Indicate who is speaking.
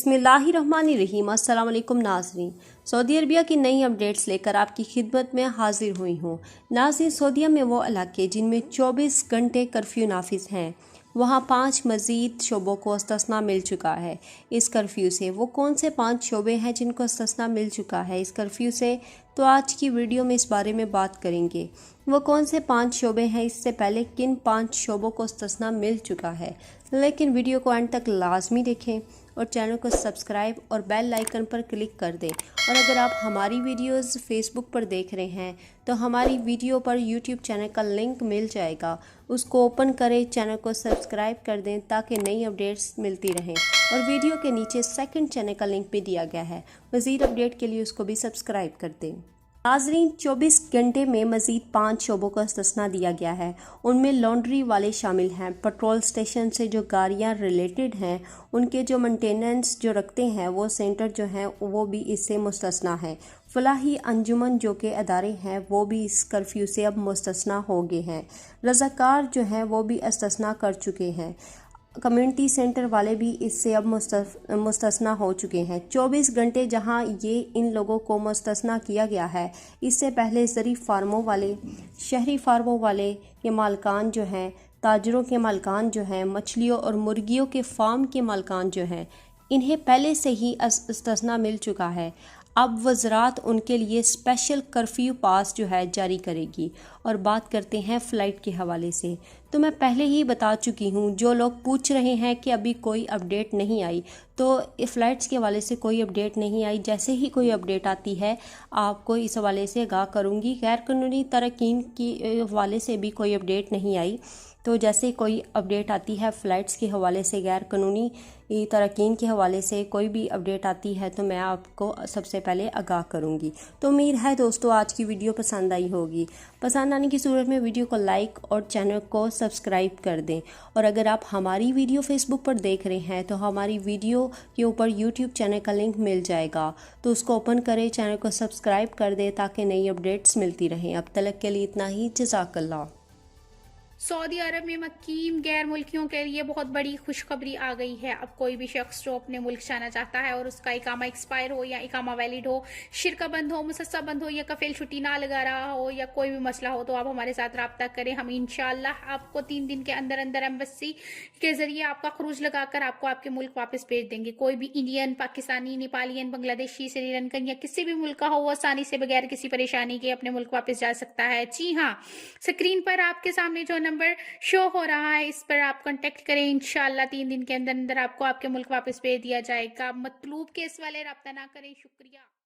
Speaker 1: बिस्मिल्लाहिर्रहमानिर्रहीम। अस्सलाम वालेकुम नाज़रीन, सऊदी अरबिया की नई अपडेट्स लेकर आपकी खिदमत में हाजिर हुई हूँ। नाज़रीन, सऊदीया में वो इलाके जिनमें 24 घंटे कर्फ्यू नाफिज हैं, वहाँ 5 मज़ीद शोबों को इस्तिस्ना मिल चुका है इस कर्फ्यू से। वो कौन से 5 शोबे हैं जिनको इस्तिस्ना मिल चुका है इस कर्फ्यू से, तो आज की वीडियो में इस बारे में बात करेंगे। वो कौन से 5 शोबे हैं, इससे पहले किन 5 शोबों को इस्तिस्ना मिल चुका है। लेकिन वीडियो को एंड तक लाजमी देखें और चैनल को सब्सक्राइब और बेल आइकन पर क्लिक कर दें। और अगर आप हमारी वीडियोस फेसबुक पर देख रहे हैं तो हमारी वीडियो पर यूट्यूब चैनल का लिंक मिल जाएगा, उसको ओपन करें, चैनल को सब्सक्राइब कर दें ताकि नई अपडेट्स मिलती रहें। और वीडियो के नीचे सेकंड चैनल का लिंक भी दिया गया है, मज़ीद अपडेट के लिए उसको भी सब्सक्राइब कर दें। नाज़रीन, 24 घंटे में मज़ीद 5 शोबों का इस्तिस्ना दिया गया है। उनमें लॉन्ड्री वाले शामिल हैं, पेट्रोल स्टेशन से जो गाड़ियां रिलेटेड हैं उनके जो मेंटेनेंस जो रखते हैं वो सेंटर जो हैं वो भी इससे मुस्तस्ना है। फलाही अंजुमन जो के अदारे हैं वो भी इस कर्फ्यू से अब मुस्तस्ना हो गए हैं। रज़ाकार जो हैं वो भी इस्तिस्ना कर चुके हैं। कम्युनिटी सेंटर वाले भी इससे अब मुस्तस्ना हो चुके हैं। 24 घंटे जहां ये इन लोगों को मुस्तस्ना किया गया है, इससे पहले ज़रीफ़ फार्मों वाले, शहरी फार्मों वाले के मालकान जो हैं, ताजरों के मालकान जो हैं, मछलियों और मुर्गियों के फार्म के मालकान जो हैं, इन्हें पहले से ही इस्तिस्ना मिल चुका है। अब वज़रात उनके लिए स्पेशल कर्फ्यू पास जो है जारी करेगी। और बात करते हैं फ़्लाइट के हवाले से, तो मैं पहले ही बता चुकी हूँ, जो लोग पूछ रहे हैं कि अभी कोई अपडेट नहीं आई, तो फ़्लाइट्स के हवाले से कोई अपडेट नहीं आई। जैसे ही कोई अपडेट आती है आपको इस हवाले से आगाह करूँगी। गैर कानूनी तरकीन की हवाले से भी कोई अपडेट नहीं आई, तो जैसे कोई अपडेट आती है फ़्लाइट्स के हवाले से, गैर कानूनी तरकीन के हवाले से कोई भी अपडेट आती है तो मैं आपको सबसे पहले आगाह करूँगी। तो उम्मीद है दोस्तों आज की वीडियो पसंद आई होगी। पसंद आने की सूरत में वीडियो को लाइक और चैनल को सब्सक्राइब कर दें। और अगर आप हमारी वीडियो फेसबुक पर देख रहे हैं तो हमारी वीडियो के ऊपर यूट्यूब चैनल का लिंक मिल जाएगा, तो उसको ओपन करें, चैनल को सब्सक्राइब कर दें ताकि नई अपडेट्स मिलती रहें। अब तक के लिए इतना ही। जज़ाकल्लाह।
Speaker 2: सऊदी अरब में मकीम गैर मुल्कियों के लिए बहुत बड़ी खुशखबरी आ गई है। अब कोई भी शख्स जो अपने मुल्क जाना चाहता है और उसका इकामा एक्सपायर हो या इकामा वैलिड हो, शिरका बंद हो, मुसस्सा बंद हो या कफील छुट्टी ना लगा रहा हो या कोई भी मसला हो, तो आप हमारे साथ रब्ता करें। हम इंशाअल्लाह आपको 3 दिन के अंदर अंदर एम्बेसी के जरिए आपका खरूज लगाकर आपको आपके मुल्क वापस भेज देंगे। कोई भी इंडियन, पाकिस्तानी, नेपालियन, बांग्लादेशी, श्रीलंकन या किसी भी मुल्क का हो, वो आसानी से बगैर किसी परेशानी के अपने मुल्क वापस जा सकता है। जी हाँ, स्क्रीन पर आपके सामने जो नंबर शो हो रहा है इस पर आप कांटेक्ट करें। इंशाअल्लाह 3 दिन के अंदर अंदर आपको आपके मुल्क वापस भेज दिया जाएगा। मतलूब केस वाले रब्ता ना करें। शुक्रिया।